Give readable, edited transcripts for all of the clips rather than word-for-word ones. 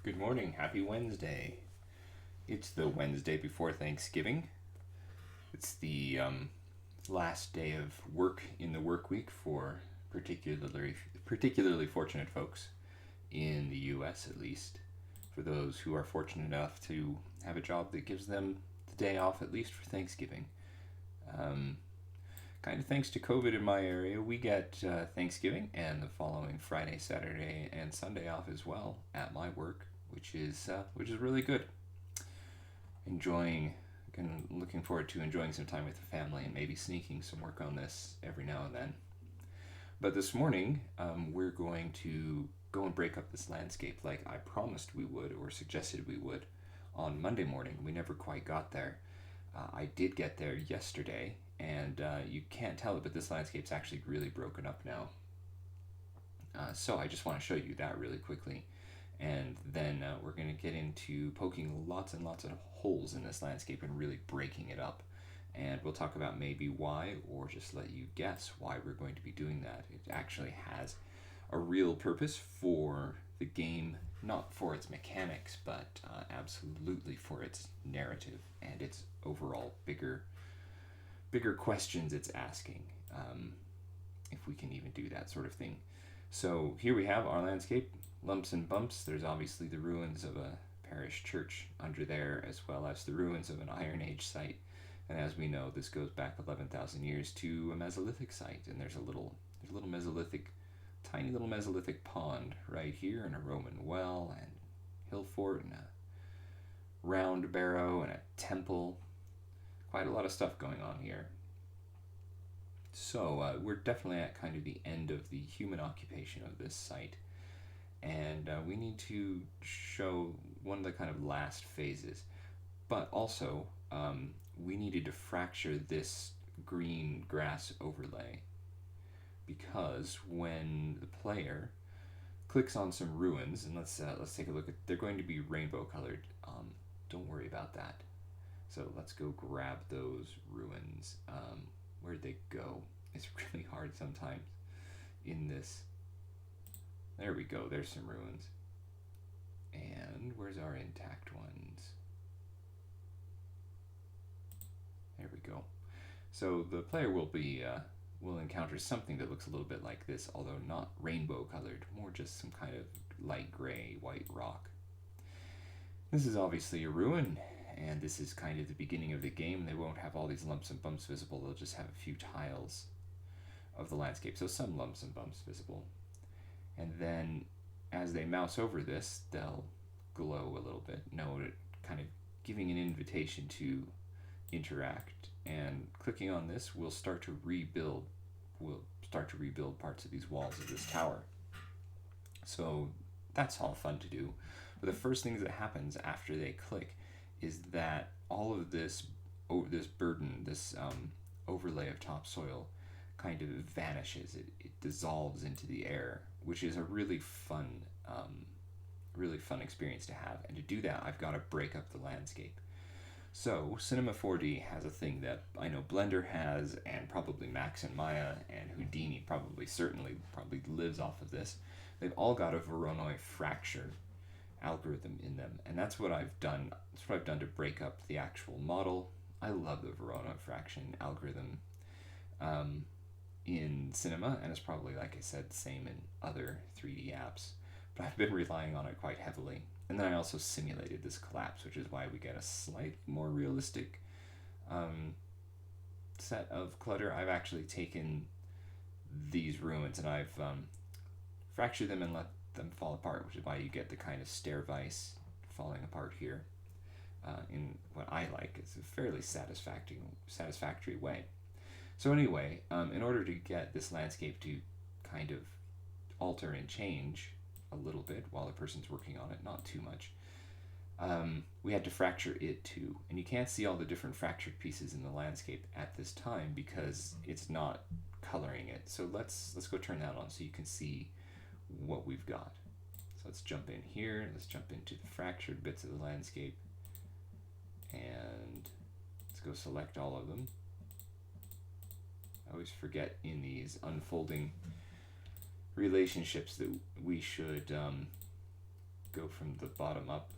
Good morning. Happy Wednesday. It's the Wednesday before Thanksgiving. It's the last day of work in the work week for particularly fortunate folks in the U.S. at least. For those who are fortunate enough to have a job that gives them the day off at least for Thanksgiving. Kind of thanks to COVID in my area, we get Thanksgiving and the following Friday, Saturday, and Sunday off as well at my work, which is really good. Looking forward to enjoying some time with the family and maybe sneaking some work on this every now and then. But this morning, we're going to go and break up this landscape like I promised we would, or suggested we would, on Monday morning. We never quite got there. I did get there yesterday, and you can't tell it, but this landscape's actually really broken up now. So I just want to show you that really quickly. And then we're going to get into poking lots and lots of holes in this landscape and really breaking it up. And we'll talk about maybe why, or just let you guess why we're going to be doing that. It actually has a real purpose for the game, not for its mechanics, but absolutely for its narrative and its overall bigger questions it's asking, if we can even do that sort of thing. So here we have our landscape, lumps and bumps. There's obviously the ruins of a parish church under there, as well as the ruins of an Iron Age site. And as we know, this goes back 11,000 years to a Mesolithic site, and there's a little tiny little Mesolithic pond right here, and a Roman well, and hill fort, and a round barrow, and a temple. Quite a lot of stuff going on here. So we're definitely at kind of the end of the human occupation of this site, and we need to show one of the kind of last phases. But also, we needed to fracture this green grass overlay, because when the player clicks on some ruins, and let's take a look at, they're going to be rainbow colored. Don't worry about that. So let's go grab those ruins. Where'd they go? It's really hard sometimes in this. There we go, there's some ruins. And where's our intact ones? There we go. So the player will encounter something that looks a little bit like this, although not rainbow colored, more just some kind of light gray, white rock. This is obviously a ruin, and this is kind of the beginning of the game. They won't have all these lumps and bumps visible, they'll just have a few tiles of the landscape, so some lumps and bumps visible. And then as they mouse over this, they'll glow a little bit, kind of giving an invitation to interact. And clicking on this, we'll start to rebuild parts of these walls of this tower. So that's all fun to do. But the first thing that happens after they click is that all of this burden, this overlay of topsoil, kind of vanishes. It dissolves into the air, which is a really fun experience to have. And to do that, I've got to break up the landscape. So Cinema 4D has a thing that I know Blender has, and probably Max and Maya and Houdini probably lives off of this. They've all got a Voronoi fracture algorithm in them, and that's what I've done. That's what I've done to break up the actual model. I love the Voronoi fraction algorithm in Cinema, and it's probably, like I said, the same in other 3D apps, but I've been relying on it quite heavily. And then I also simulated this collapse, which is why we get a slightly more realistic set of clutter. I've actually taken these ruins and I've fractured them and let them fall apart, which is why you get the kind of stair vise falling apart here in what I like. It's a fairly satisfactory way. So anyway, in order to get this landscape to kind of alter and change a little bit while the person's working on it, not too much, we had to fracture it too. And you can't see all the different fractured pieces in the landscape at this time because it's not coloring it. So let's go turn that on so you can see what we've got. So let's jump in here. Let's jump into the fractured bits of the landscape, and let's go select all of them. I always forget in these unfolding relationships that we should go from the bottom up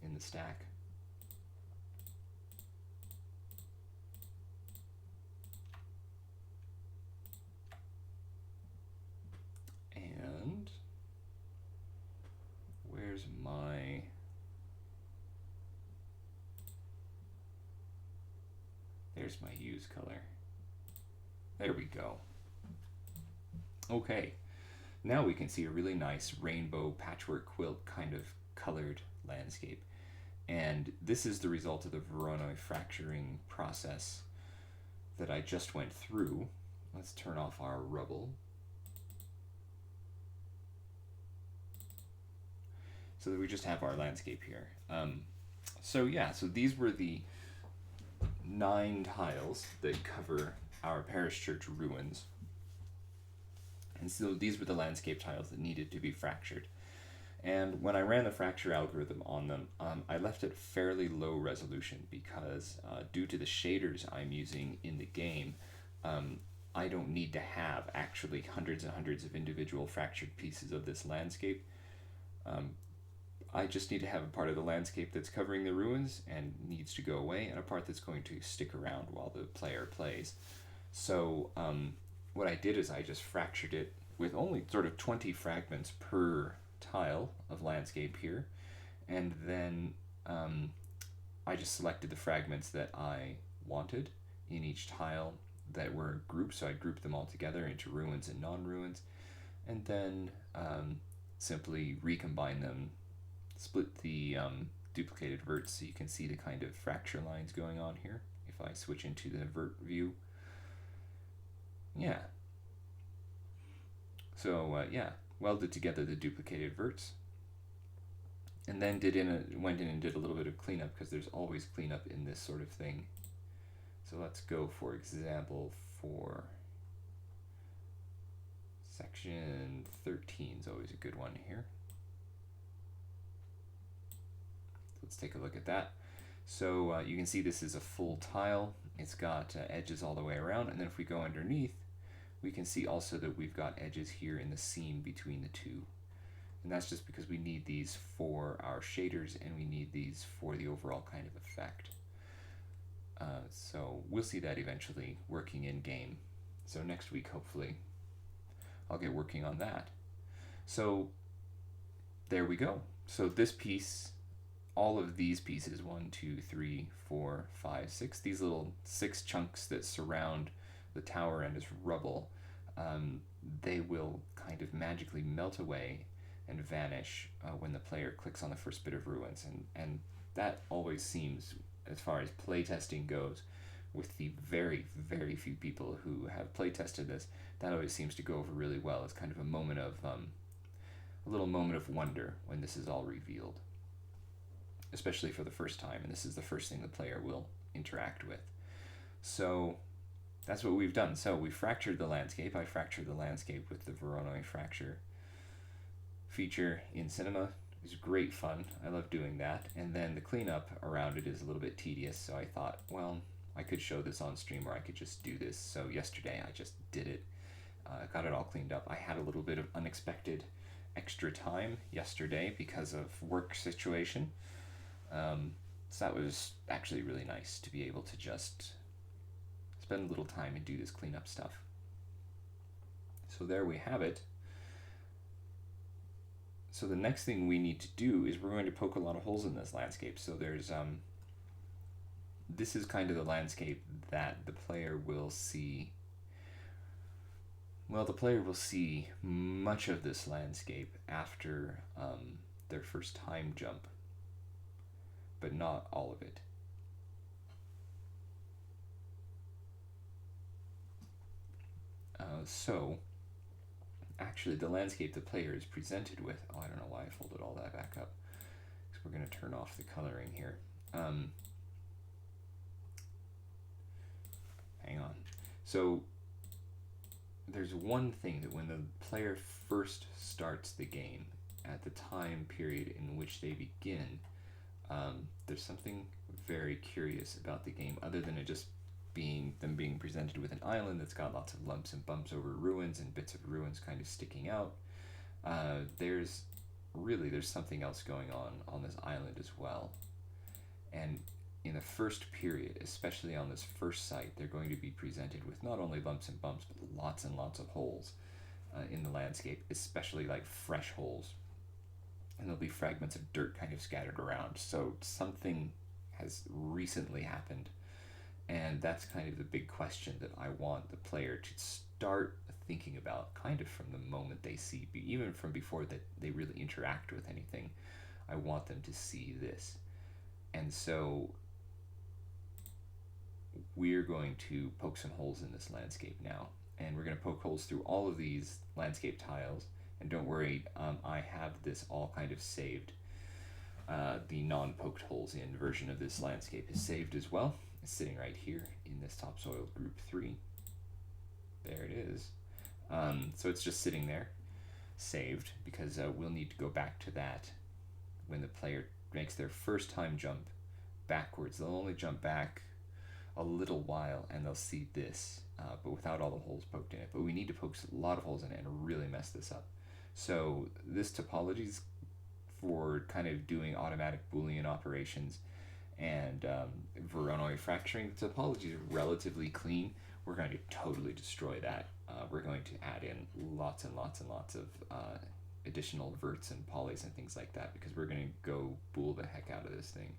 in the stack. And where's my... There's my use color. There we go. Okay, now we can see a really nice rainbow patchwork quilt kind of colored landscape. And this is the result of the Voronoi fracturing process that I just went through. Let's turn off our rubble. So that we just have our landscape here. So these were the 9 tiles that cover our parish church ruins. And so these were the landscape tiles that needed to be fractured. And when I ran the fracture algorithm on them, I left it fairly low resolution because due to the shaders I'm using in the game, I don't need to have actually hundreds and hundreds of individual fractured pieces of this landscape. I just need to have a part of the landscape that's covering the ruins and needs to go away, and a part that's going to stick around while the player plays. So what I did is I just fractured it with only sort of 20 fragments per tile of landscape here, and then I just selected the fragments that I wanted in each tile that were grouped, so I grouped them all together into ruins and non-ruins, and then simply recombine them, split the duplicated verts so you can see the kind of fracture lines going on here. If I switch into the vert view, yeah. So welded together the duplicated verts, and then went in and did a little bit of cleanup, because there's always cleanup in this sort of thing. So let's go, for example, for section 13 is always a good one here. Let's take a look at that. So you can see this is a full tile. It's got edges all the way around, and then if we go underneath, we can see also that we've got edges here in the seam between the two. And that's just because we need these for our shaders, and we need these for the overall kind of effect. So we'll see that eventually working in game. So next week, hopefully, I'll get working on that. So there we go. So this piece, all of these pieces, 1, 2, 3, 4, 5, 6, these little 6 chunks that surround the tower and its rubble, they will kind of magically melt away and vanish when the player clicks on the first bit of ruins. And that always seems, as far as playtesting goes, with the very, very few people who have playtested this, that always seems to go over really well. It's kind of a moment of, a little moment of wonder when this is all revealed, especially for the first time, and this is the first thing the player will interact with. So that's what we've done. So we fractured the landscape. I fractured the landscape with the Voronoi fracture feature in Cinema. It was great fun. I love doing that. And then the cleanup around it is a little bit tedious, so I thought, well, I could show this on stream, or I could just do this. So yesterday I just did it. Got it all cleaned up. I had a little bit of unexpected extra time yesterday because of work situation. So that was actually really nice to be able to just spend a little time and do this cleanup stuff. So there we have it. So the next thing we need to do is we're going to poke a lot of holes in this landscape. So there's this is kind of the landscape that the player will see. Well, the player will see much of this landscape after their first time jump, but not all of it. So actually the landscape the player is presented with, I don't know why I folded all that back up, because we're going to turn off the coloring here. Hang on. So there's one thing that when the player first starts the game, at the time period in which they begin, there's something very curious about the game, other than it just being presented with an island that's got lots of lumps and bumps over ruins and bits of ruins kind of sticking out. There's really there's something else going on this island as well. And in the first period, especially on this first site, they're going to be presented with not only lumps and bumps, but lots and lots of holes in the landscape, especially like fresh holes. And there'll be fragments of dirt kind of scattered around. So something has recently happened. And that's kind of the big question that I want the player to start thinking about kind of from the moment they see, even from before that they really interact with anything. I want them to see this. And so we're going to poke some holes in this landscape now. And we're going to poke holes through all of these landscape tiles. And don't worry, I have this all kind of saved. The non-poked holes in version of this landscape is saved as well. It's sitting right here in this topsoil group 3. There it is. So it's just sitting there, saved, because we'll need to go back to that when the player makes their first time jump backwards. They'll only jump back a little while and they'll see this, but without all the holes poked in it. But we need to poke a lot of holes in it and really mess this up. So this topology is for kind of doing automatic Boolean operations and Voronoi fracturing. The topology is relatively clean. We're going to totally destroy that. We're going to add in lots and lots and lots of additional verts and polys and things like that, because we're going to go bool the heck out of this thing.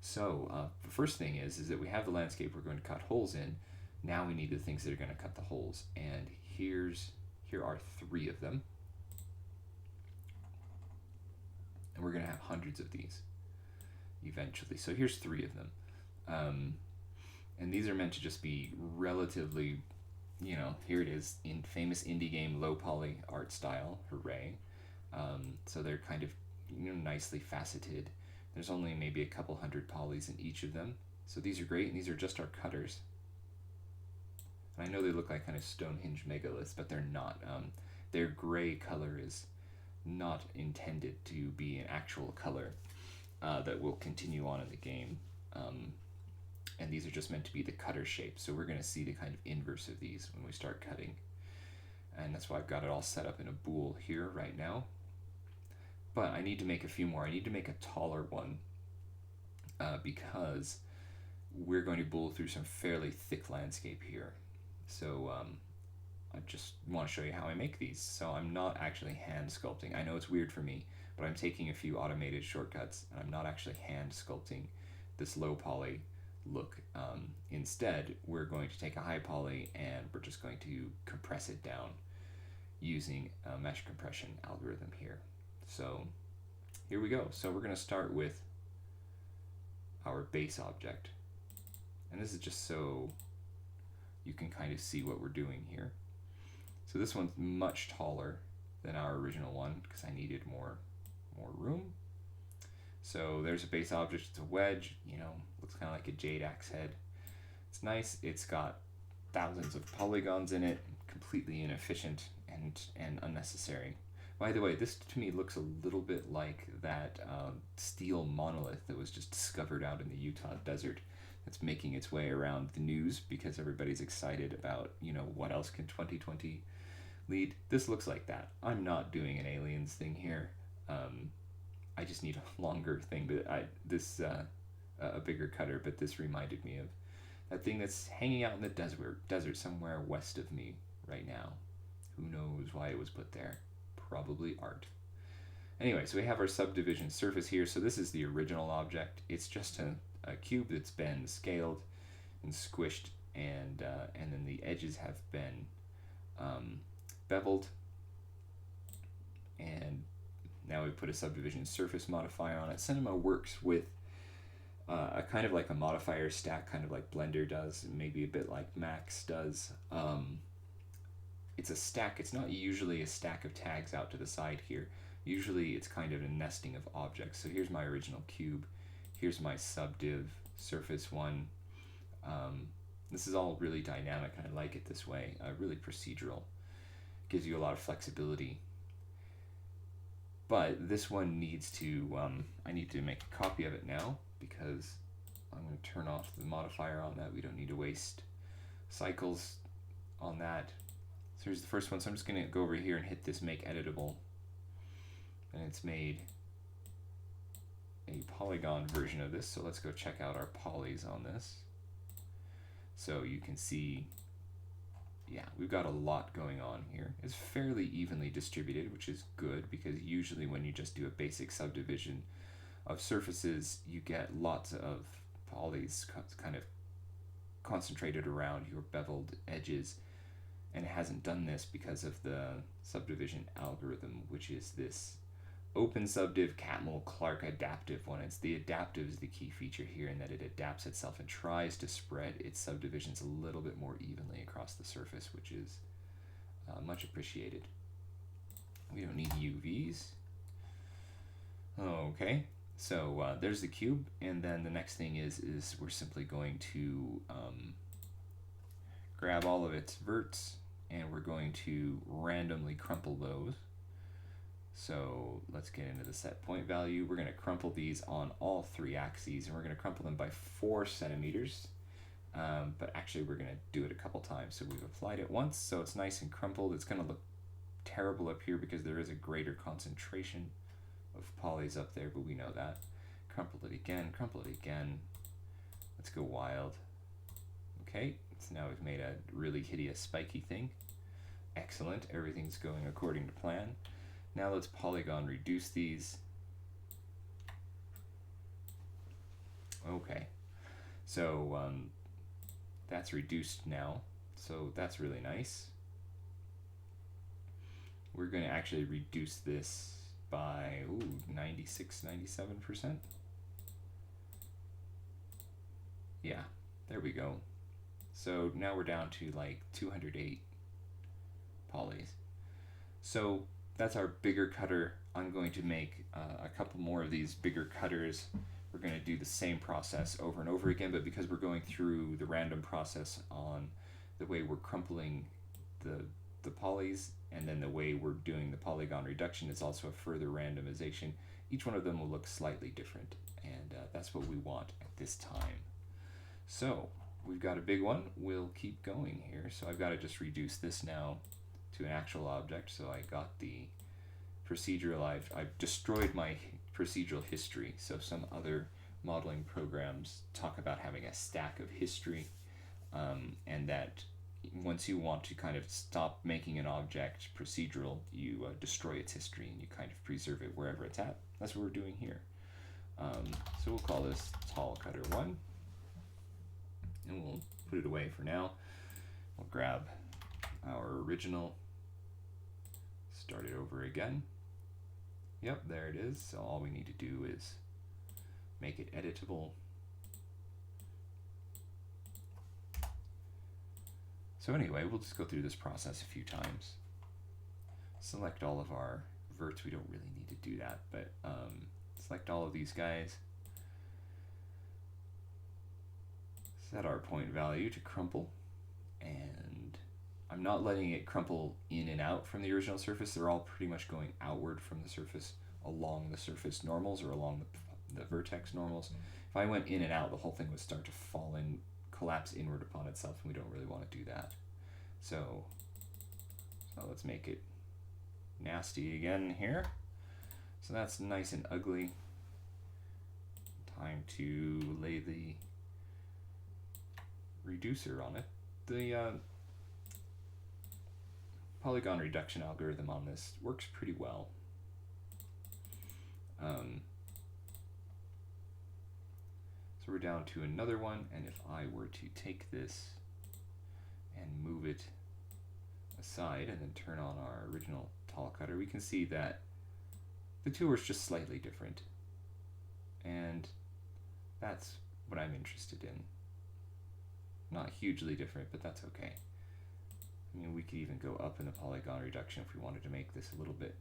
So the first thing is that we have the landscape we're going to cut holes in. Now we need the things that are going to cut the holes, and here are 3 of them. And we're going to have hundreds of these eventually. So here's 3 of them. And these are meant to just be relatively, here it is, in famous indie game low poly art style. Hooray. So they're kind of nicely faceted. There's only maybe a couple hundred polys in each of them. So these are great, and these are just our cutters. And I know they look like kind of Stonehenge megaliths, but they're not. Their gray color is not intended to be an actual color that will continue on in the game. And these are just meant to be the cutter shape. So we're going to see the kind of inverse of these when we start cutting. And that's why I've got it all set up in a bool here right now. But I need to make a few more. I need to make a taller one because we're going to bool through some fairly thick landscape here. So I just want to show you how I make these. So I'm not actually hand sculpting. I know it's weird for me, but I'm taking a few automated shortcuts, and I'm not actually hand sculpting this low poly look. Instead, we're going to take a high poly and we're just going to compress it down using a mesh compression algorithm here. So here we go. So we're going to start with our base object. And this is just so you can kind of see what we're doing here. So this one's much taller than our original one because I needed more room. So there's a base object. It's a wedge, looks kind of like a jade axe head. It's nice. It's got thousands of polygons in it, completely inefficient and unnecessary. By the way, this to me looks a little bit like that steel monolith that was just discovered out in the Utah desert. That's making its way around the news because everybody's excited about, what else can 2020 lead. This looks like that. I'm not doing an aliens thing here. I just need a longer thing, but a bigger cutter, but this reminded me of that thing that's hanging out in the desert somewhere west of me right now. Who knows why it was put there? Probably art. Anyway, so we have our subdivision surface here. So this is the original object. It's just a cube that's been scaled and squished, and then the edges have been beveled, and now we put a subdivision surface modifier on it. Cinema works with a kind of like a modifier stack, kind of like Blender does, maybe a bit like Max does. It's a stack. It's not usually a stack of tags out to the side here. Usually it's kind of a nesting of objects. So here's my original cube. Here's my subdiv surface one. This is all really dynamic, and I like it this way. Really procedural. Gives you a lot of flexibility. But this one needs to, I need to make a copy of it now because I'm going to turn off the modifier on that. We don't need to waste cycles on that. So here's the first one. So I'm just going to go over here and hit this make editable. And and it's made a polygon version of this. So let's go check out our polys on this. So you can see, yeah, we've got a lot going on here. It's fairly evenly distributed, which is good, because usually when you just do a basic subdivision of surfaces, you get lots of polys kind of concentrated around your beveled edges, and it hasn't done this because of the subdivision algorithm, which is this open subdiv Catmull-Clark adaptive one. It's the adaptive is the key feature here, in that it adapts itself and tries to spread its subdivisions a little bit more evenly across the surface, which is much appreciated. We don't need UVs. Okay, so there's the cube, and then the next thing is we're simply going to grab all of its verts, and we're going to randomly crumple those. So let's get into the set point value. We're going to crumple these on all 3 axes, and we're going to crumple them by 4 centimeters. But actually we're going to do it a couple times. So we've applied it once, so it's nice and crumpled. It's going to look terrible up here because there is a greater concentration of polys up there, but we know that. Crumple it again, crumple it again. Let's go wild. Okay, so now we've made a really hideous spiky thing. Excellent, everything's going according to plan. Now let's polygon reduce these. Okay, so that's reduced now, so that's really nice. We're going to actually reduce this by 96-97%. Yeah, there we go. So now we're down to like 208 polys. So that's our bigger cutter. I'm going to make a couple more of these bigger cutters. We're going to do the same process over and over again, but because we're going through the random process on the way we're crumpling the polys, and then the way we're doing the polygon reduction is also a further randomization. Each one of them will look slightly different, and that's what we want at this time. So we've got a big one. We'll keep going here. So I've got to just reduce this now to an actual object. So I got the procedural, I've destroyed my procedural history. So some other modeling programs talk about having a stack of history, and that once you want to kind of stop making an object procedural, you destroy its history and you kind of preserve it wherever it's at. That's what we're doing here. So we'll call this tall cutter 1, and we'll put it away for now. We'll grab our original, start it over again. Yep, there it is. So all we need to do is make it editable. So anyway, we'll just go through this process a few times. Select all of our verts. We don't really need to do that, but select all of these guys. Set our point value to crumple, and I'm not letting it crumple in and out from the original surface. They're all pretty much going outward from the surface along the surface normals, or along the vertex normals. If I went in and out, the whole thing would start to fall in, collapse inward upon itself, and we don't really want to do that. So let's make it nasty again here. So that's nice and ugly. Time to lay the reducer on it. The polygon reduction algorithm on this works pretty well. So we're down to another one, and if I were to take this and move it aside and then turn on our original tall cutter, we can see that the two are just slightly different, and that's what I'm interested in. Not hugely different, but that's okay. I mean, we could even go up in the polygon reduction if we wanted to make this a little bit,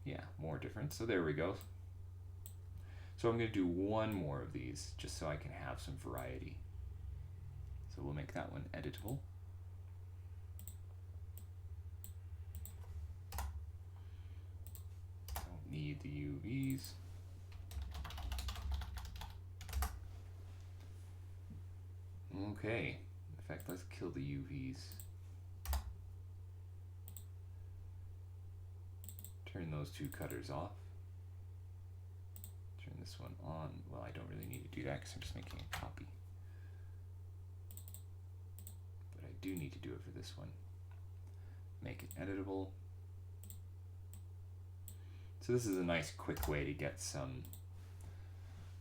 yeah, more different. So there we go. So I'm going to do one more of these just so I can have some variety. So we'll make that one editable. Don't need the UVs. Okay, in fact, let's kill the UVs. Turn those two cutters off. Turn this one on. Well, I don't really need to do that because I'm just making a copy. But I do need to do it for this one. Make it editable. So this is a nice quick way to get some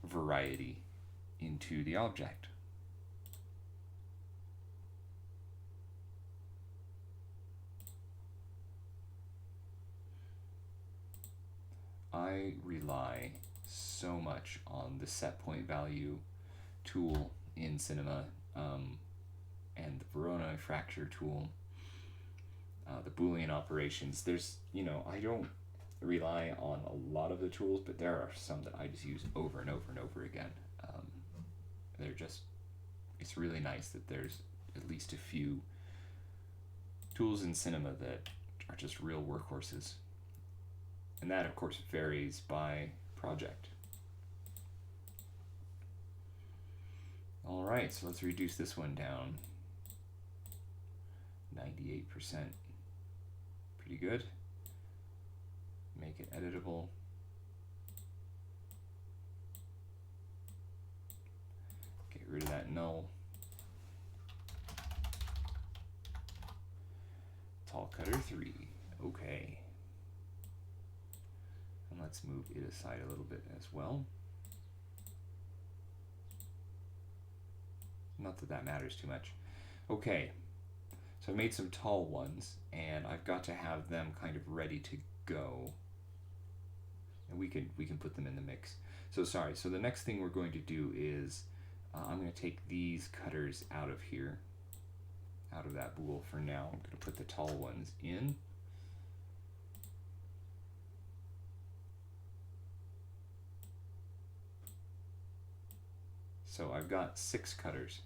variety into the object. I rely so much on the set point value tool in Cinema and the Verona fracture tool, the Boolean operations. There's, I don't rely on a lot of the tools, but there are some that I just use over and over and over again. They're just, it's really nice that there's at least a few tools in Cinema that are just real workhorses. And that, of course, varies by project. All right, so let's reduce this one down. 98%. Pretty good. Make it editable. Get rid of that null. Tall cutter 3. Okay. And let's move it aside a little bit as well. Not that that matters too much. Okay, so I made some tall ones, and I've got to have them kind of ready to go. And we can put them in the mix. So sorry, so the next thing we're going to do is I'm going to take these cutters out of here, out of that bool for now. I'm going to put the tall ones in. So I've got 6 cutters.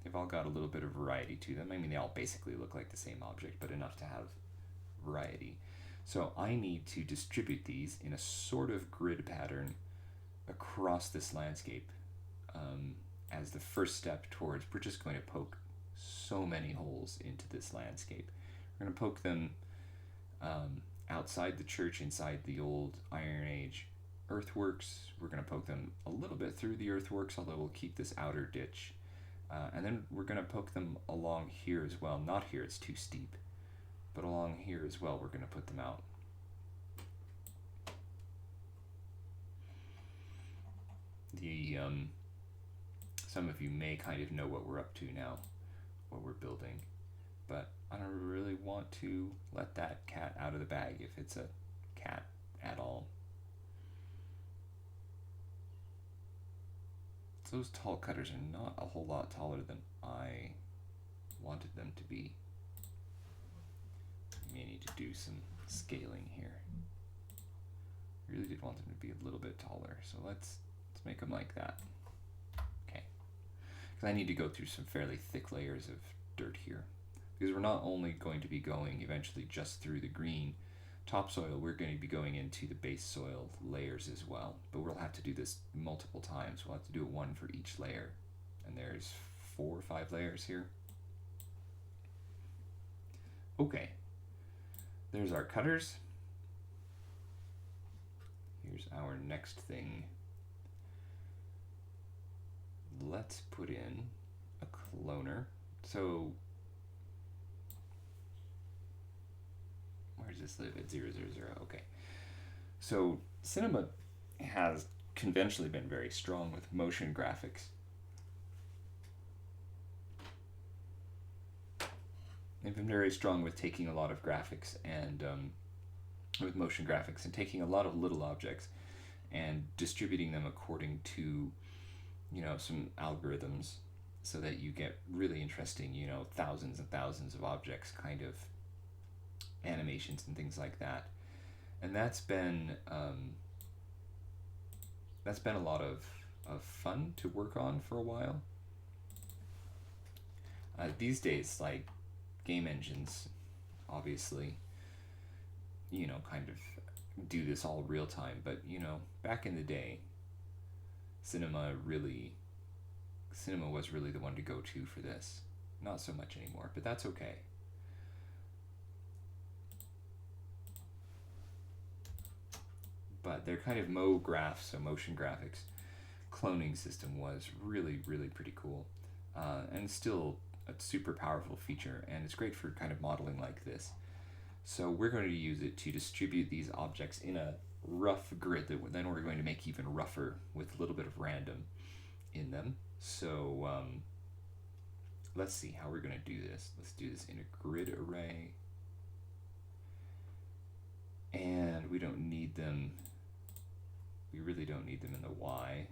They've all got a little bit of variety to them. I mean, they all basically look like the same object, but enough to have variety. So I need to distribute these in a sort of grid pattern across this landscape as the first step towards, we're just going to poke so many holes into this landscape. We're going to poke them outside the church, inside the old Iron Age earthworks. We're going to poke them a little bit through the earthworks, although we'll keep this outer ditch. And then we're going to poke them along here as well. Not here, it's too steep. But along here as well, we're going to put them out. Some of you may kind of know what we're up to now, what we're building. But I don't really want to let that cat out of the bag, if it's a cat at all. Those tall cutters are not a whole lot taller than I wanted them to be. May need to do some scaling here. Really did want them to be a little bit taller, so let's make them like that. Okay, because I need to go through some fairly thick layers of dirt here, because we're not only going to be going eventually just through the green topsoil, we're going to be going into the base soil layers as well, but we'll have to do this multiple times. We'll have to do it one for each layer, and there's 4 or 5 layers here. Okay, there's our cutters. Here's our next thing. Let's put in a cloner. So where does this live? At 0, 0, 0. Okay. So Cinema has conventionally been very strong with motion graphics. They've been very strong with taking a lot of graphics and with motion graphics and taking a lot of little objects and distributing them according to, some algorithms, so that you get really interesting, thousands and thousands of objects kind of animations and things like that. And that's been a lot of fun to work on for a while. These days, like game engines, obviously, kind of do this all real time, but back in the day, Cinema was really the one to go to for this. Not so much anymore, but that's okay. but their kind of MoGraph, so motion graphics, cloning system was really, really pretty cool. And still a super powerful feature, and it's great for kind of modeling like this. So we're going to use it to distribute these objects in a rough grid that then we're going to make even rougher with a little bit of random in them. So let's see how we're going to do this. Let's do this in a grid array. And we don't need them, we really don't need them in the Y.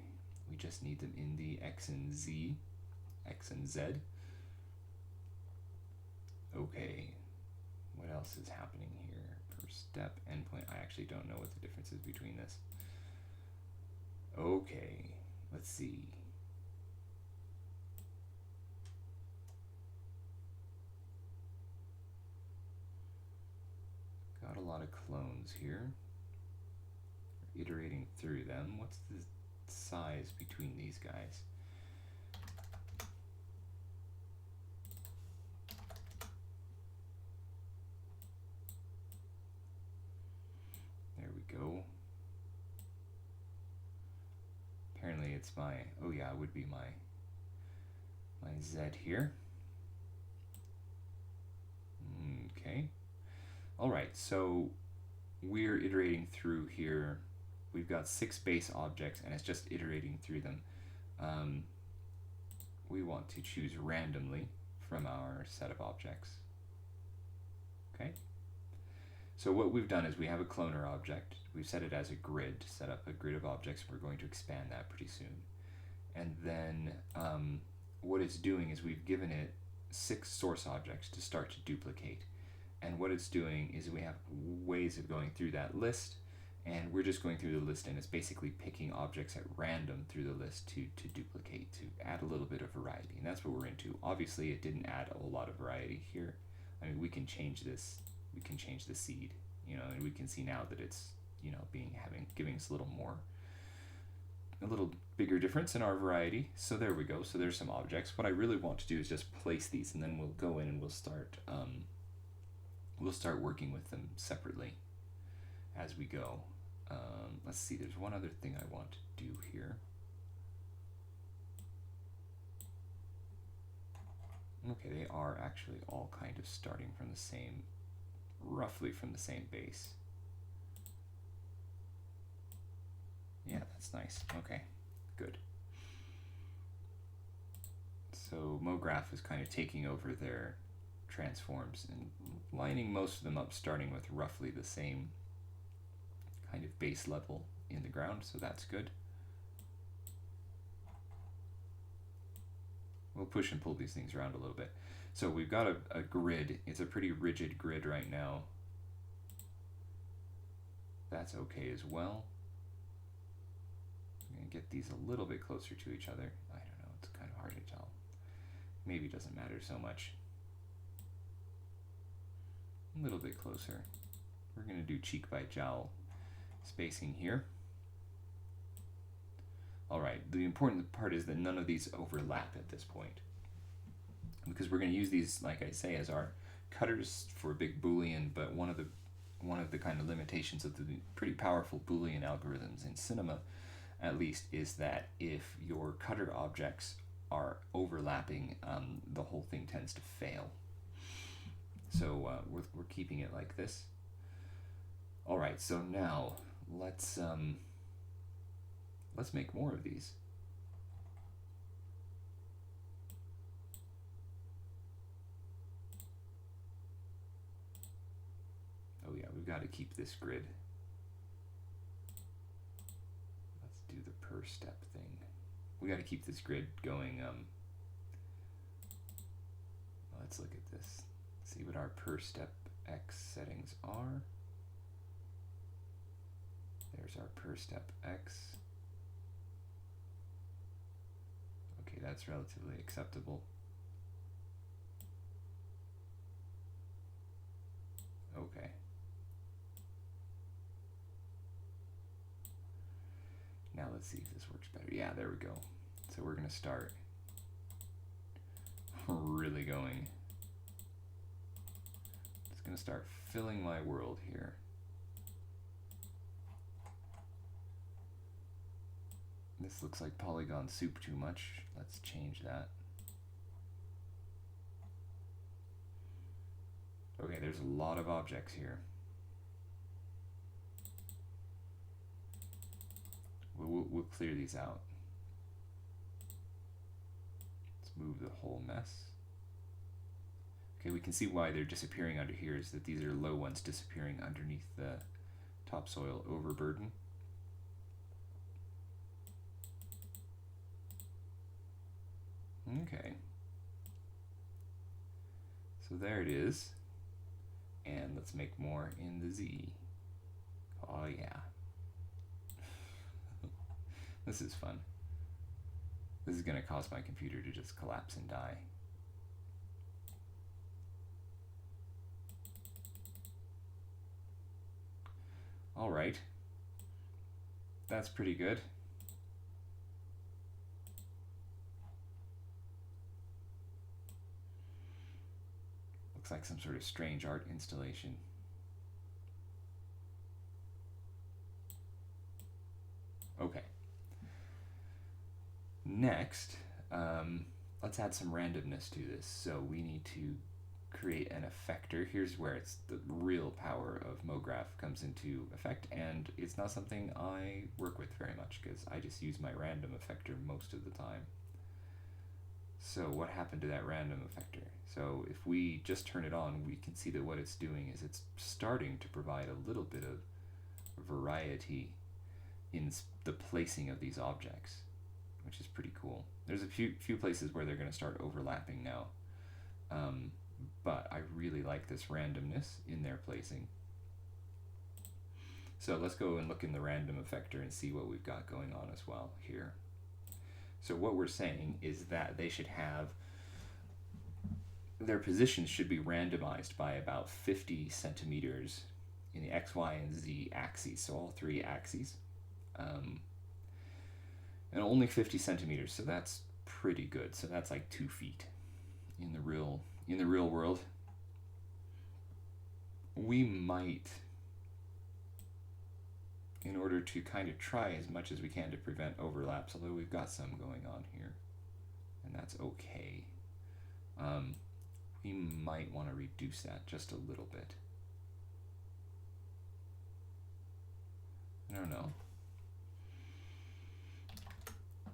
We just need them in the X and Z, X and Z. Okay, what else is happening here? Per step, endpoint, I actually don't know what the difference is between this. Okay, let's see. Got a lot of clones here. We're iterating through them. What's the size between these guys? There we go. Apparently it's my, oh yeah, it would be my Z here. Okay. All right, so we're iterating through here. We've got 6 base objects, and it's just iterating through them. We want to choose randomly from our set of objects. Okay. So what we've done is we have a cloner object. We've set it as a grid, set up a grid of objects. We're going to expand that pretty soon. And then what it's doing is we've given it 6 source objects to start to duplicate. And what it's doing is we have ways of going through that list, and we're just going through the list, and it's basically picking objects at random through the list to duplicate, to add a little bit of variety. And that's what we're into. Obviously, it didn't add a whole lot of variety here. I mean, we can change this. We can change the seed, you know, and we can see now that it's, you know, giving us a little bigger difference in our variety. So there we go. So there's some objects. What I really want to do is just place these, and then we'll go in and we'll start working with them separately as we go. Let's see, there's one other thing I want to do here. Okay, they are actually all kind of starting from the same, roughly from the same base. Yeah, that's nice. Okay, good. So MoGraph is kind of taking over their transforms and lining most of them up, starting with roughly the same kind of base level in the ground, so that's good. We'll push and pull these things around a little bit. So we've got a grid. It's a pretty rigid grid right now. That's okay as well. I'm going to get these a little bit closer to each other. I don't know, it's kind of hard to tell. Maybe it doesn't matter so much. A little bit closer. We're going to do cheek by jowl spacing here. All right, the important part is that none of these overlap at this point, because we're going to use these, like I say, as our cutters for a big Boolean. But one of the kind of limitations of the pretty powerful Boolean algorithms in Cinema, at least, is that if your cutter objects are overlapping, the whole thing tends to fail. So we're keeping it like this. All right, so now let's make more of these. Oh yeah, we've got to keep this grid. Let's do the per step thing. We got to keep this grid going. Let's look at this. See what our per step X settings are. There's our per step X. Okay, that's relatively acceptable. Okay. Now let's see if this works better. Yeah, there we go. So we're going to start really going. It's going to start filling my world here. This looks like polygon soup too much. Let's change that. Okay, there's a lot of objects here. We'll clear these out. Let's move the whole mess. Okay, we can see why they're disappearing under here is that these are low ones disappearing underneath the topsoil overburden. Okay. So there it is. And let's make more in the Z. Oh yeah. This is fun. This is going to cause my computer to just collapse and die. All right. That's pretty good. Looks like some sort of strange art installation. Okay. Next, let's add some randomness to this. So we need to create an effector. Here's where it's the real power of MoGraph comes into effect, and it's not something I work with very much because I just use my random effector most of the time. So what happened to that random effector? So if we just turn it on, we can see that what it's doing is it's starting to provide a little bit of variety in the placing of these objects, which is pretty cool. There's a few places where they're going to start overlapping now, but I really like this randomness in their placing. So let's go and look in the random effector and see what we've got going on as well here. So what we're saying is that they should have, their positions should be randomized by about 50 centimeters in the X, Y, and Z axes, so all three axes. And only 50 centimeters, so that's pretty good. So that's like 2 feet in the real world. We might, in order to kind of try as much as we can to prevent overlaps, although we've got some going on here, and that's okay. We might want to reduce that just a little bit. I don't know.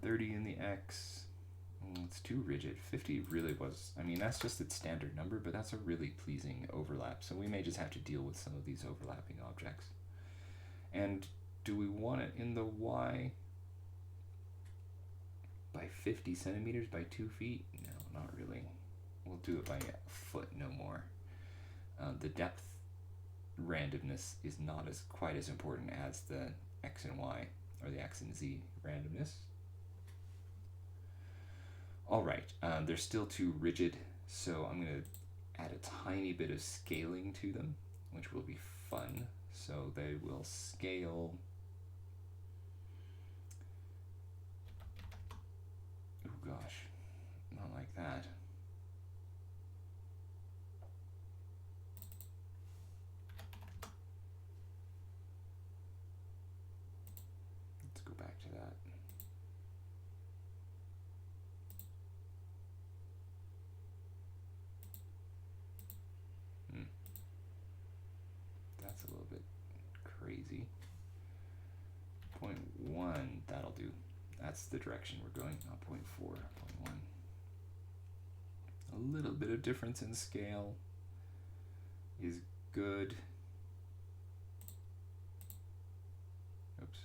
30 in the X, it's too rigid. 50 really was, I mean, that's just its standard number, but that's a really pleasing overlap. So we may just have to deal with some of these overlapping objects. And do we want it in the Y by 50 centimeters by 2 feet? No, not really. We'll do it by a foot, no more. The depth randomness is not quite as important as the X and Y, or the X and Z randomness. All right, they're still too rigid, so I'm going to add a tiny bit of scaling to them, which will be fun. So they will scale. Oh gosh, not like that. Let's go back to that. That's a little bit crazy. 0.1, that'll do. That's the direction we're going, not 0.4, 0.1. A little bit of difference in scale is good. Oops.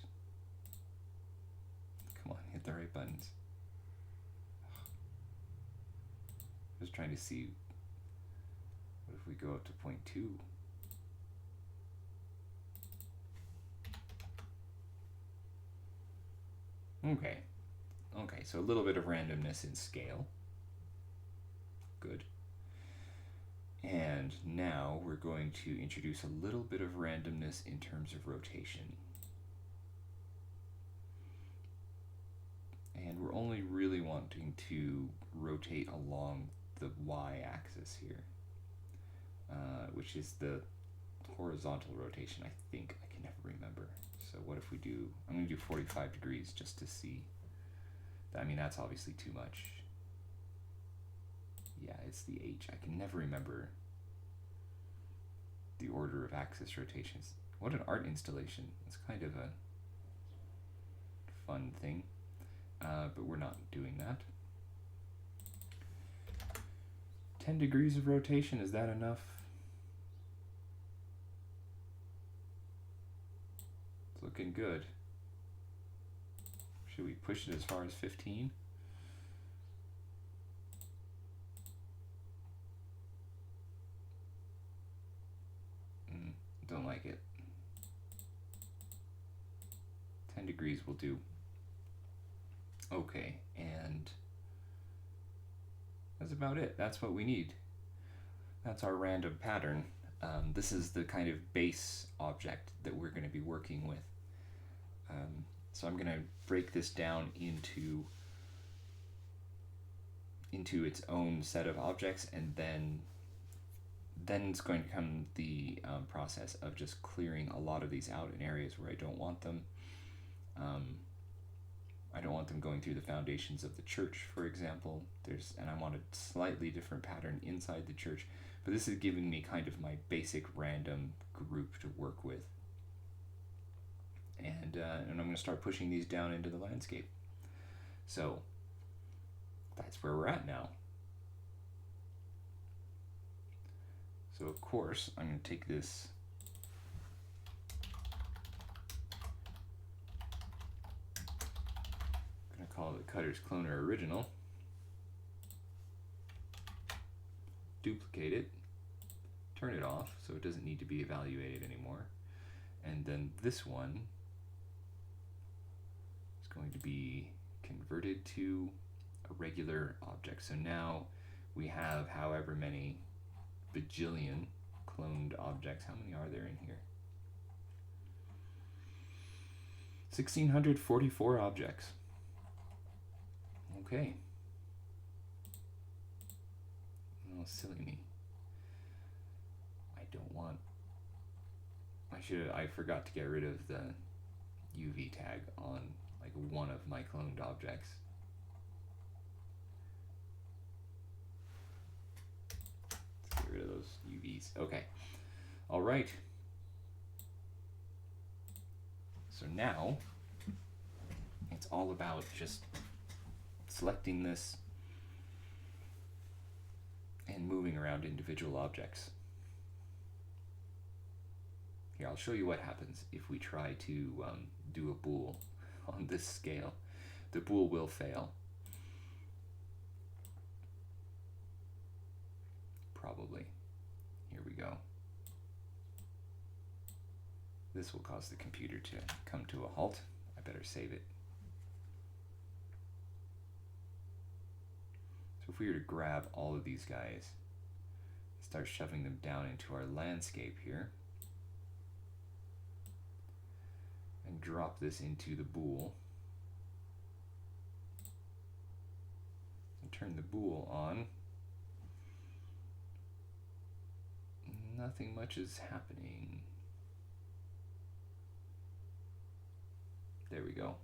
Come on, hit the right buttons. Just trying to see, what if we go up to 0.2? Okay, so a little bit of randomness in scale. Good. And now we're going to introduce a little bit of randomness in terms of rotation. And we're only really wanting to rotate along the y-axis here, which is the horizontal rotation, I think. I can never remember. So what what if we do, I'm going to do 45 degrees just to see. I mean, that's obviously too much. Yeah, it's the H. I can never remember the order of axis rotations. What an art installation. It's kind of a fun thing, but we're not doing that. 10 degrees of rotation, is that enough? It's looking good. Should we push it as far as 15? Don't like it. 10 degrees will do. Okay, and that's about it. That's what we need. That's our random pattern. This is the kind of base object that we're going to be working with. So I'm going to break this down into its own set of objects, and then it's going to come the process of just clearing a lot of these out in areas where I don't want them. I don't want them going through the foundations of the church, for example. And I want a slightly different pattern inside the church, but this is giving me kind of my basic random group to work with. And I'm going to start pushing these down into the landscape. So that's where we're at now. So of course, I'm going to take this I'm going to call it Cutter's Cloner Original. Duplicate it, turn it off so it doesn't need to be evaluated anymore. And then this one is going to be converted to a regular object. So now we have however many bajillion cloned objects. How many are there in here? 1,644 objects. Okay. Oh, silly me. I forgot to get rid of the UV tag on like one of my cloned objects. Let's get rid of those UVs. Okay. All right. So now it's all about just selecting this and moving around individual objects. Here, I'll show you what happens if we try to do a bool on this scale. The bool will fail. Probably. Here we go. This will cause the computer to come to a halt. I better save it. So if we were to grab all of these guys, start shoving them down into our landscape here, and drop this into the bool, and turn the bool on, nothing much is happening. There we go.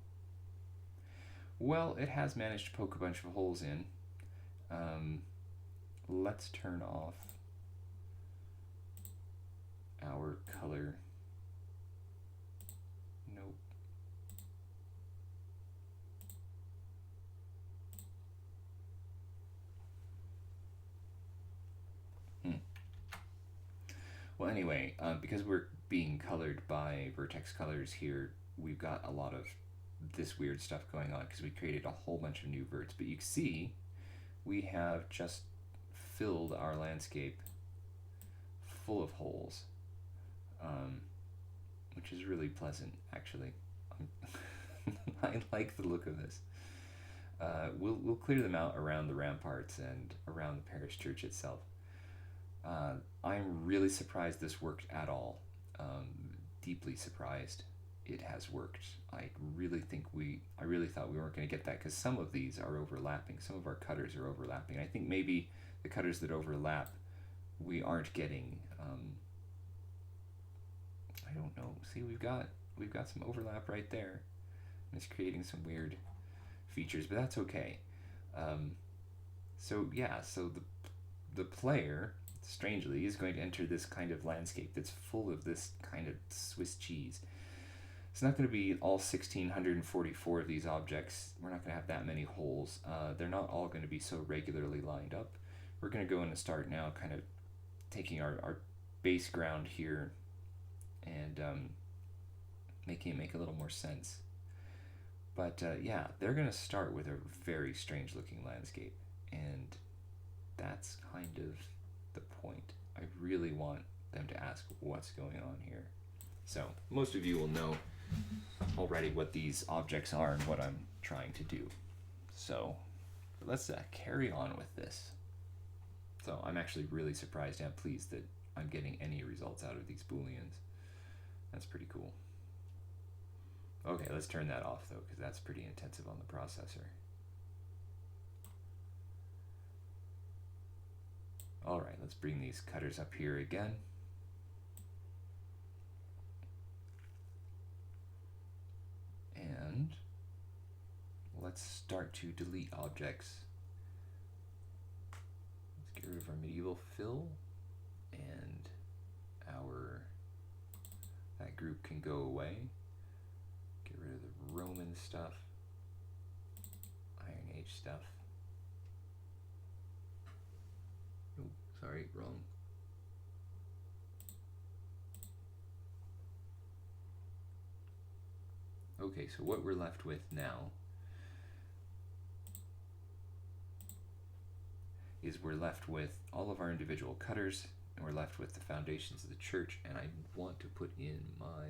Well, it has managed to poke a bunch of holes in. Let's turn off our color. Nope. Well, anyway, because we're being colored by vertex colors here, we've got a lot of this weird stuff going on because we created a whole bunch of new verts. But you can see we have just filled our landscape full of holes, which is really pleasant, actually. I like the look of this. We'll clear them out around the ramparts and around the parish church itself. I'm really surprised this worked at all. Deeply surprised it has worked. I really thought we weren't going to get that because some of these are overlapping. Some of our cutters are overlapping. I think maybe the cutters that overlap we aren't getting. I don't know. See, we've got we've got some overlap right there. It's creating some weird features, but that's okay. So yeah, so the player, strangely, is going to enter this kind of landscape that's full of this kind of Swiss cheese. It's not going to be all 1,644 of these objects. We're not going to have that many holes. They're not all going to be so regularly lined up. We're going to go in and start now kind of taking our base ground here and making it make a little more sense. But yeah, they're going to start with a very strange looking landscape, and that's kind of the point. I really want them to ask what's going on here. So most of you will know already what these objects are and what I'm trying to do. So let's carry on with this. So I'm actually really surprised and pleased that I'm getting any results out of these booleans. That's pretty cool. Okay, let's turn that off though, because that's pretty intensive on the processor. All right, let's bring these cutters up here again. And let's start to delete objects. Let's get rid of our medieval fill, and that group can go away. Get rid of the Roman stuff, Iron Age stuff. Oh, sorry, wrong. Okay, so what we're left with now is we're left with all of our individual cutters, and we're left with the foundations of the church, and I want to put in my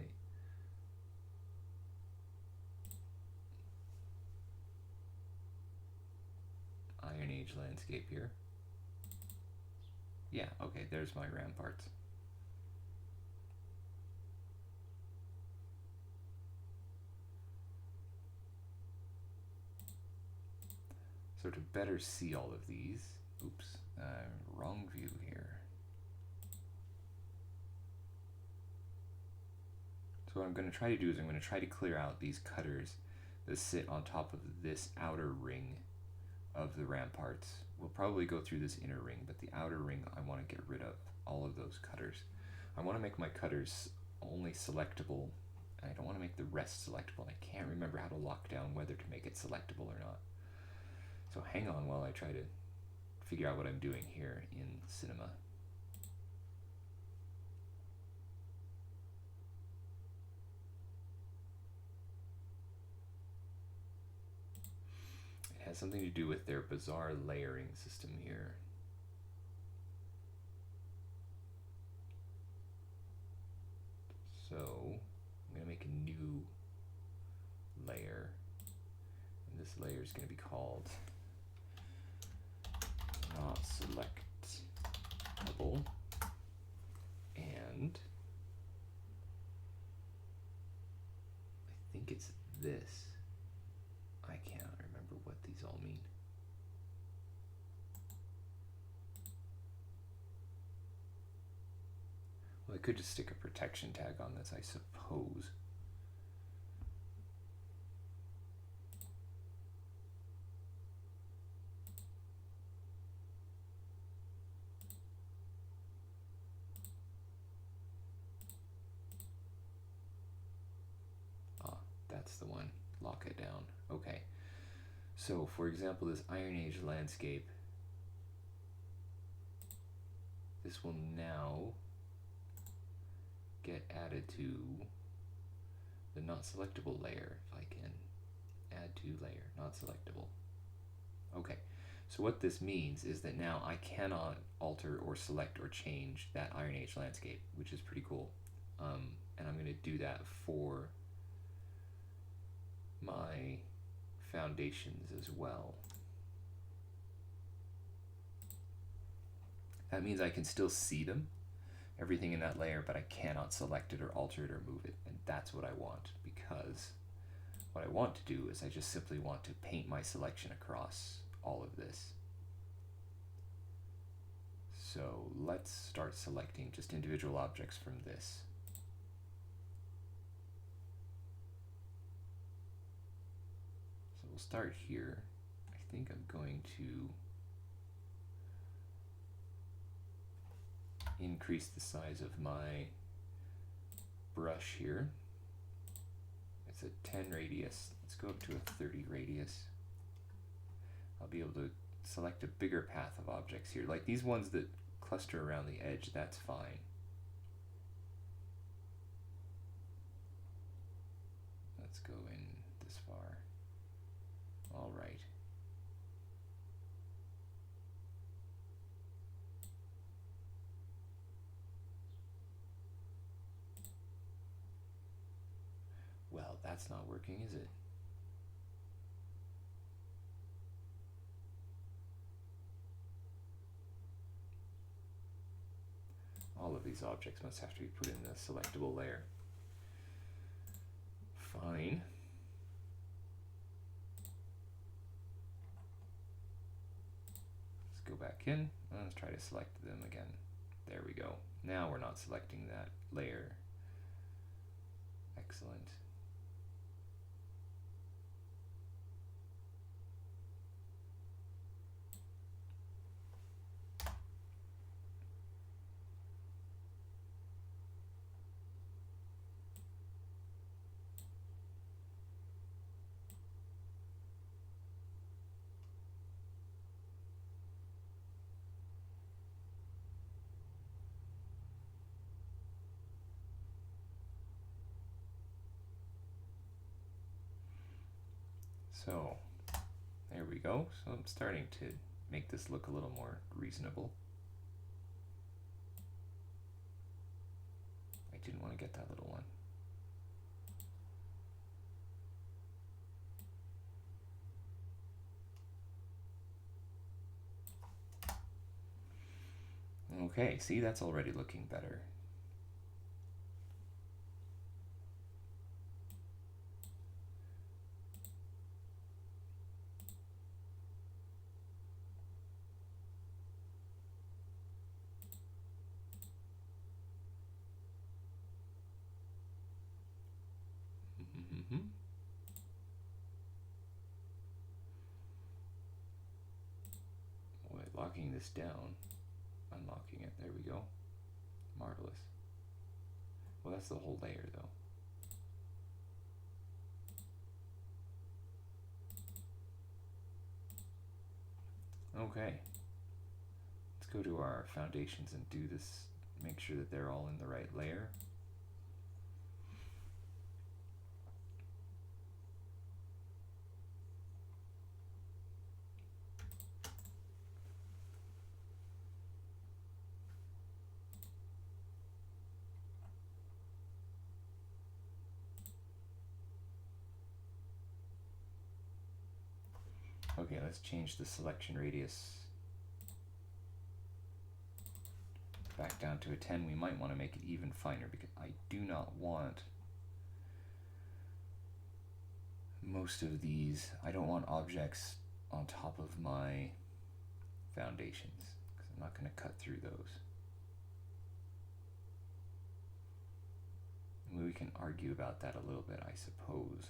Iron Age landscape here. Yeah, okay, there's my ramparts. So to better see all of these, oops, wrong view here. So what I'm going to try to do is I'm going to try to clear out these cutters that sit on top of this outer ring of the ramparts. We'll probably go through this inner ring, but the outer ring I want to get rid of all of those cutters. I want to make my cutters only selectable, and I don't want to make the rest selectable. I can't remember how to lock down whether to make it selectable or not. So hang on while I try to figure out what I'm doing here in Cinema. It has something to do with their bizarre layering system here. So I'm going to make a new layer, and this layer is going to be called not selectable, and I think it's this. I cannot remember what these all mean. Well, I could just stick a protection tag on this, I suppose. That's the one. Lock it down. Okay. So, for example, this Iron Age landscape, this will now get added to the not selectable layer. If I can add to layer, not selectable. Okay. So what this means is that now I cannot alter or select or change that Iron Age landscape, which is pretty cool. And I'm going to do that for my foundations as well. That means I can still see them, everything in that layer, but I cannot select it or alter it or move it, and that's what I want, because what I want to do is I just simply want to paint my selection across all of this. So let's start selecting just individual objects from this. we'll start here. I think I'm going to increase the size of my brush here. It's a 10 radius. Let's go up to a 30 radius. I'll be able to select a bigger path of objects here. Like these ones that cluster around the edge, that's fine. Let's go in this far. All right. Well, that's not working, is it? All of these objects must have to be put in the selectable layer. Fine. Let's go back in. Let's try to select them again. There we go. Now we're not selecting that layer. Excellent. So there we go. So I'm starting to make this look a little more reasonable. I didn't want to get that little one. Okay, see, that's already looking better. Locking this down, unlocking it, there we go. Marvelous. Well, that's the whole layer though. Okay, let's go to our foundations and do this, make sure that they're all in the right layer. Okay, let's change the selection radius back down to a 10. We might want to make it even finer because I do not want most of these. I don't want objects on top of my foundations because I'm not going to cut through those. And we can argue about that a little bit, I suppose.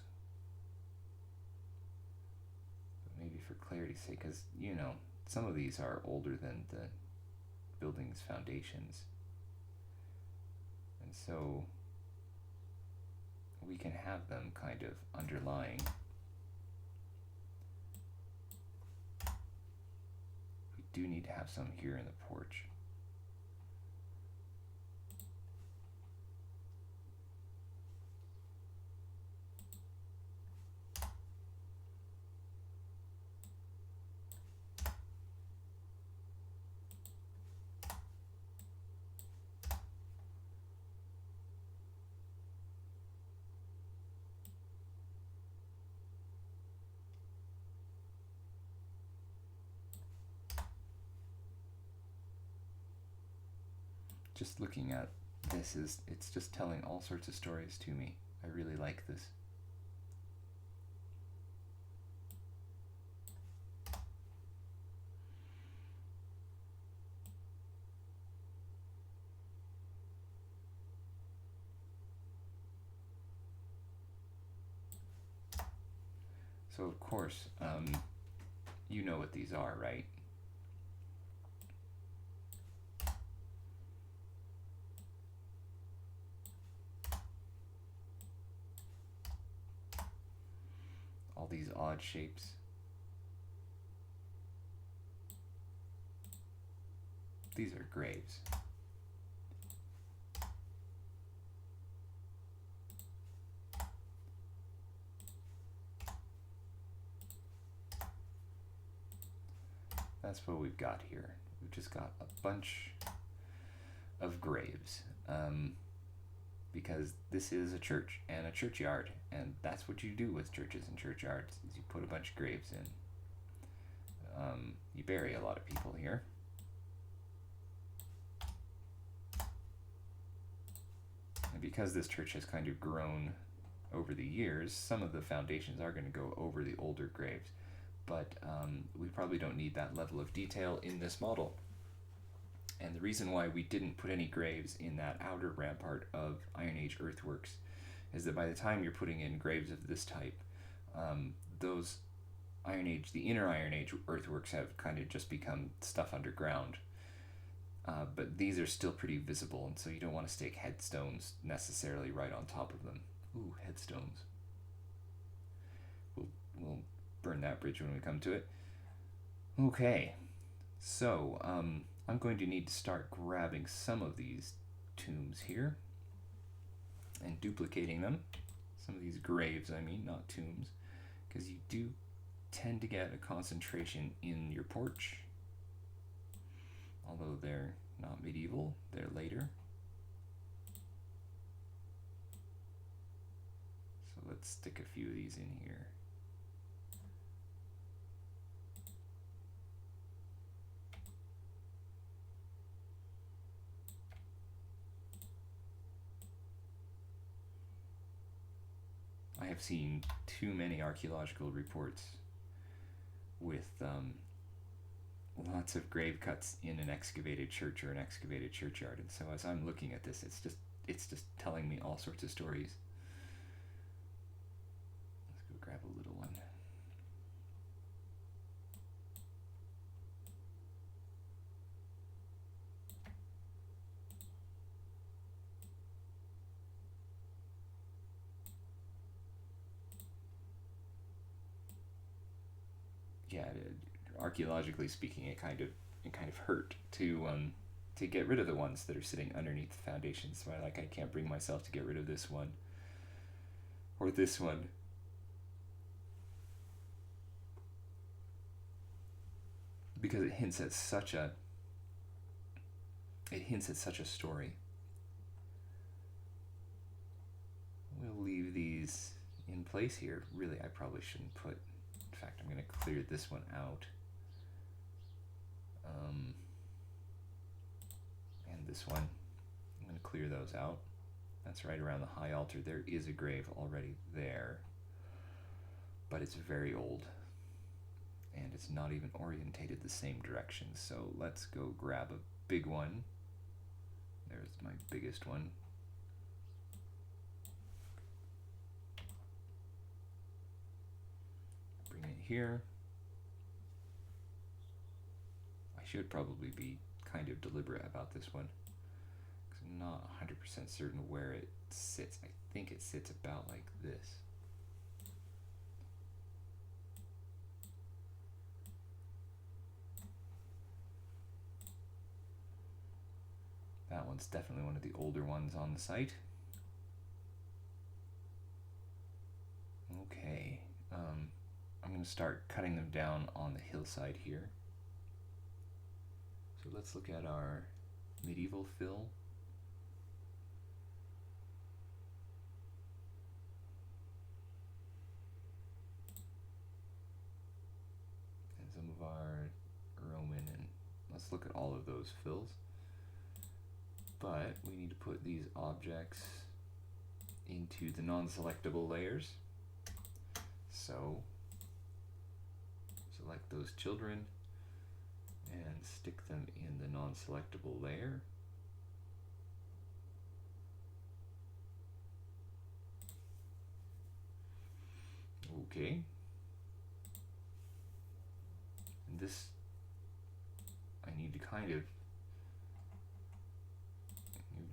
Maybe for clarity's sake, because, you know, some of these are older than the building's foundations. And so we can have them kind of underlying. We do need to have some here in the porch. Just looking at this it's just telling all sorts of stories to me. I really like this. So So of course, you know what these are, right? All these odd shapes. These are graves. That's what we've got here. We've just got a bunch of graves. Because this is a church and a churchyard, and that's what you do with churches and churchyards, is you put a bunch of graves in. You bury a lot of people here. And because this church has kind of grown over the years, some of the foundations are going to go over the older graves, but we probably don't need that level of detail in this model. And the reason why we didn't put any graves in that outer rampart of Iron Age earthworks is that by the time you're putting in graves of this type, those the inner Iron Age earthworks have kind of just become stuff underground. But these are still pretty visible, and so you don't want to stake headstones necessarily right on top of them. Ooh, headstones. We'll burn that bridge when we come to it. Okay, so I'm going to need to start grabbing some of these tombs here and duplicating them. Some of these graves, I mean, not tombs, because you do tend to get a concentration in your porch. Although they're not medieval, they're later. So let's stick a few of these in here. I have seen too many archaeological reports with lots of grave cuts in an excavated church or an excavated churchyard, and so as I'm looking at this, it's just telling me all sorts of stories. Let's go grab a little one. Yeah, archaeologically speaking, it kind of hurt to get rid of the ones that are sitting underneath the foundations. So I can't bring myself to get rid of this one or this one. Because it hints at such a story. We'll leave these in place here. Really, I probably shouldn't put. In fact, I'm going to clear this one out. And this one, I'm going to clear those out. That's right around the high altar. There is a grave already there, but it's very old, and it's not even orientated the same direction. So let's go grab a big one. There's my biggest one. Bring it here. I should probably be kind of deliberate about this one, because I'm not 100% certain where it sits. I think it sits about like this. That one's definitely one of the older ones on the site. Okay, I'm going to start cutting them down on the hillside here. So let's look at our medieval fill. And some of our Roman, and let's look at all of those fills. But we need to put these objects into the non-selectable layers. So select those children and stick them in the non-selectable layer. Okay, kind of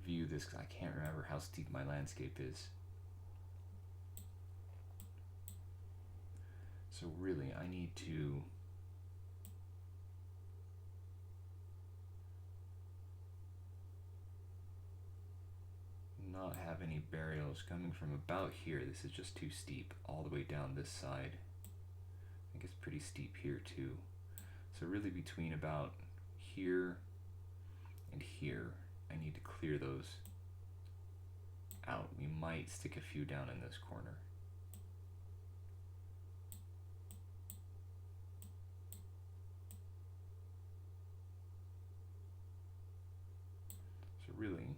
view this, because I can't remember how steep my landscape is. So really, I need to not have any burials coming from about here. This is just too steep all the way down this side. I think it's pretty steep here too. So really between about here and here, I need to clear those out. We might stick a few down in this corner. So really,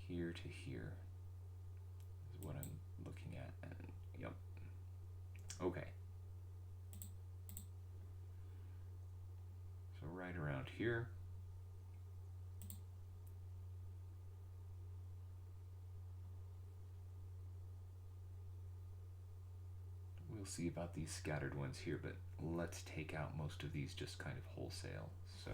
here to here is what I'm looking at. And yep. Okay. So right around here. We'll see about these scattered ones here, but let's take out most of these just kind of wholesale. So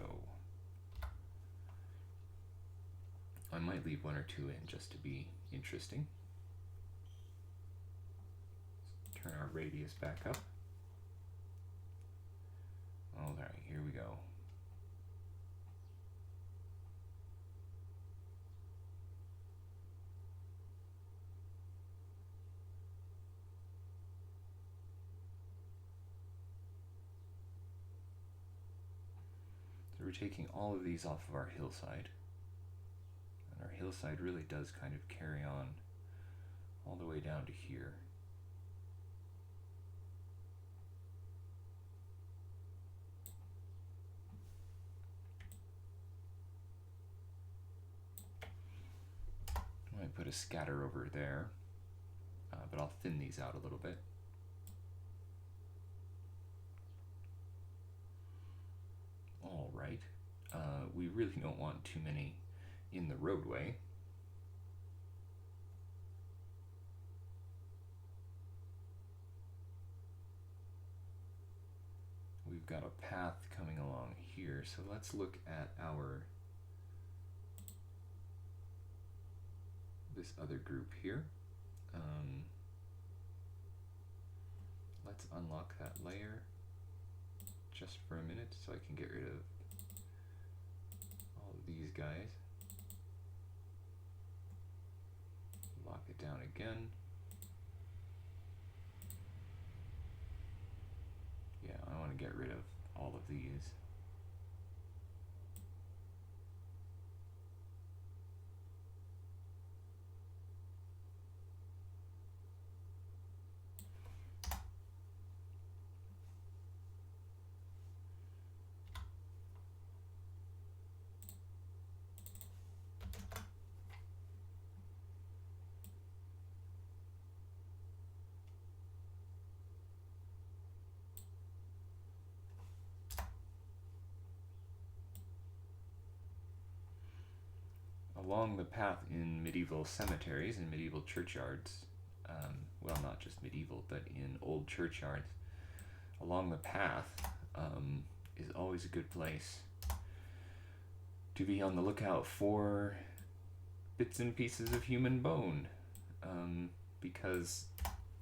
I might leave one or two in just to be interesting. Let's turn our radius back up. All right, here we go. So we're taking all of these off of our hillside. And our hillside really does kind of carry on all the way down to here. I might put a scatter over there, but I'll thin these out a little bit. All right, we really don't want too many in the roadway. We've got a path coming along here, so let's look at our this other group here. Let's unlock that layer just for a minute so I can get rid of all of these guys. Lock it down again. Yeah, I want to get rid of all of these. Along the path in medieval cemeteries and medieval churchyards, well, not just medieval, but in old churchyards, along the path is always a good place to be on the lookout for bits and pieces of human bone, because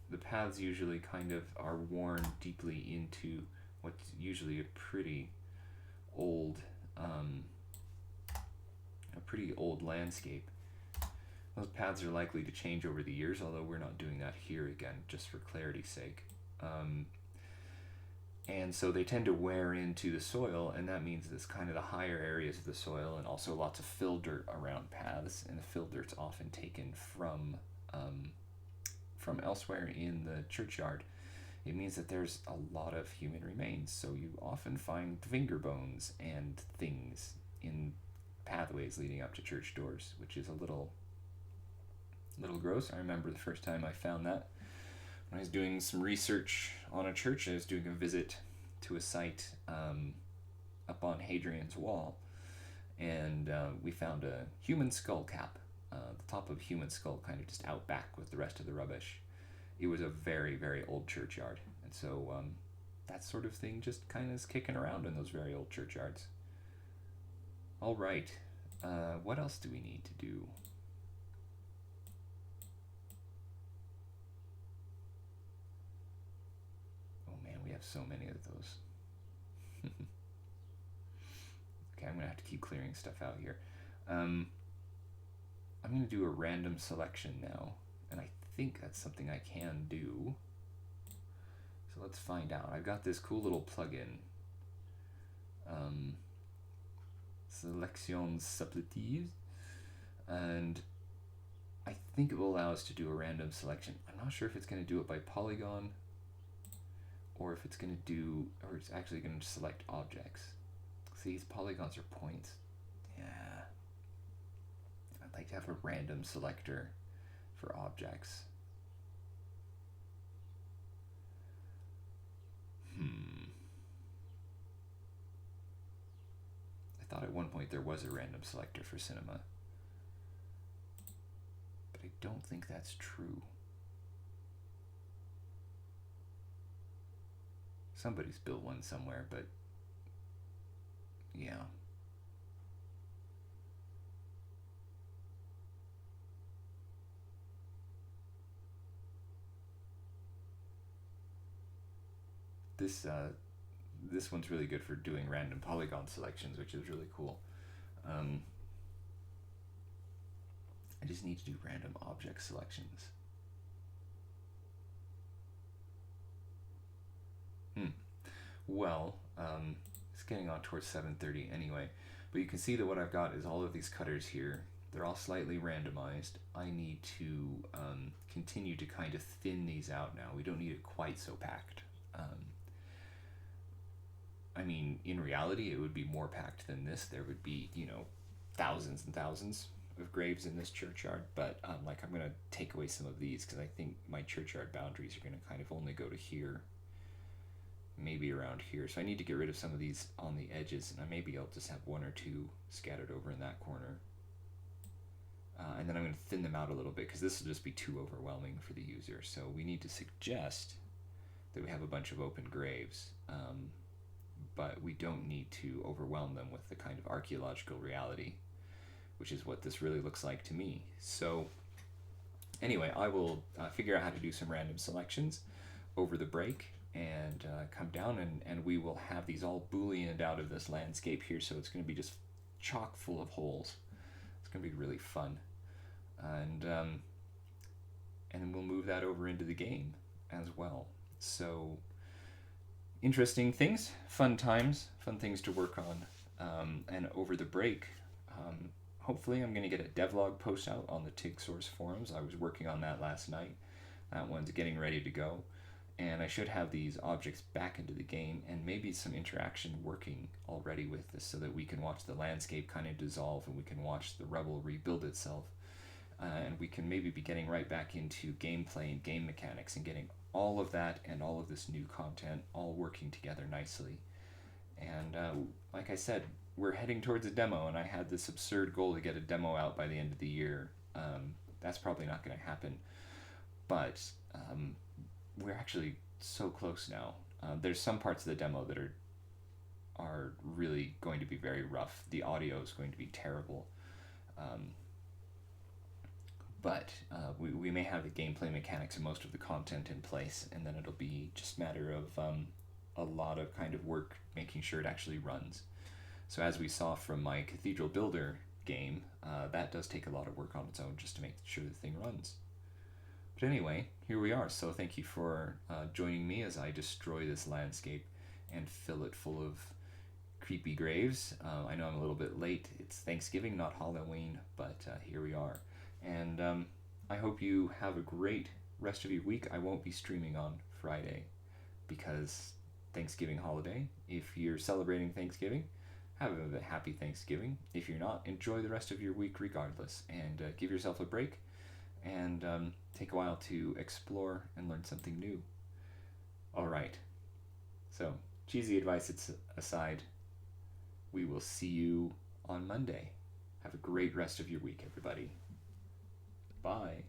the paths usually kind of are worn deeply into what's usually a pretty old landscape. Those paths are likely to change over the years, although we're not doing that here again, just for clarity's sake. And so they tend to wear into the soil, and that means it's kind of the higher areas of the soil, and also lots of fill dirt around paths, and the fill dirt's often taken from elsewhere in the churchyard. It means that there's a lot of human remains, so you often find finger bones and things in pathways leading up to church doors, which is a little gross. I remember the first time I found that when I was doing some research on a church. I was doing a visit to a site up on Hadrian's Wall, and we found a human skull cap, the top of a human skull kind of just out back with the rest of the rubbish. It was a very, very old churchyard, and so that sort of thing just kind of is kicking around in those very old churchyards. All right. What else do we need to do? Oh man, we have so many of those. Okay, I'm gonna have to keep clearing stuff out here. I'm gonna do a random selection now, and I think that's something I can do. So let's find out. I've got this cool little plugin, Selections Supplétives, and I think it will allow us to do a random selection. I'm not sure if it's going to do it by polygon, or if it's going to do, or it's actually going to select objects. See, these polygons are points. Yeah. I'd like to have a random selector for objects. I thought at one point there was a random selector for cinema, but I don't think that's true. Somebody's built one somewhere, but yeah. This one's really good for doing random polygon selections, which is really cool. I just need to do random object selections. Well, it's getting on towards 7:30 anyway, but you can see that what I've got is all of these cutters here. They're all slightly randomized. I need to continue to kind of thin these out now. We don't need it quite so packed. I mean, in reality, it would be more packed than this. There would be, thousands and thousands of graves in this churchyard, but I'm going to take away some of these because I think my churchyard boundaries are going to kind of only go to here, maybe around here. So I need to get rid of some of these on the edges, and maybe I'll just have one or two scattered over in that corner. And then I'm going to thin them out a little bit because this will just be too overwhelming for the user. So we need to suggest that we have a bunch of open graves, but we don't need to overwhelm them with the kind of archaeological reality, which is what this really looks like to me. So anyway, I will figure out how to do some random selections over the break and come down, and we will have these all booleaned out of this landscape here, so it's going to be just chock full of holes. It's going to be really fun. And then we'll move that over into the game as well. So interesting things, fun times, fun things to work on. And over the break, hopefully I'm going to get a devlog post out on the TIG source forums. I was working on that last night. That one's getting ready to go. And I should have these objects back into the game and maybe some interaction working already with this so that we can watch the landscape kind of dissolve and we can watch the rubble rebuild itself. And we can maybe be getting right back into gameplay and game mechanics and getting all of that and all of this new content all working together nicely. And like I said, we're heading towards a demo, and I had this absurd goal to get a demo out by the end of the year. That's probably not going to happen, but we're actually so close now. There's some parts of the demo that are really going to be very rough. The audio is going to be terrible. But we may have the gameplay mechanics and most of the content in place, and then it'll be just a matter of a lot of kind of work making sure it actually runs. So as we saw from my Cathedral Builder game, that does take a lot of work on its own just to make sure the thing runs. But anyway, here we are. So thank you for joining me as I destroy this landscape and fill it full of creepy graves. I know I'm a little bit late. It's Thanksgiving, not Halloween, but here we are. And I hope you have a great rest of your week. I won't be streaming on Friday because Thanksgiving holiday. If you're celebrating Thanksgiving, have a happy Thanksgiving. If you're not, enjoy the rest of your week regardless, and give yourself a break and take a while to explore and learn something new. All right. So, cheesy advice aside, we will see you on Monday. Have a great rest of your week, everybody. Bye.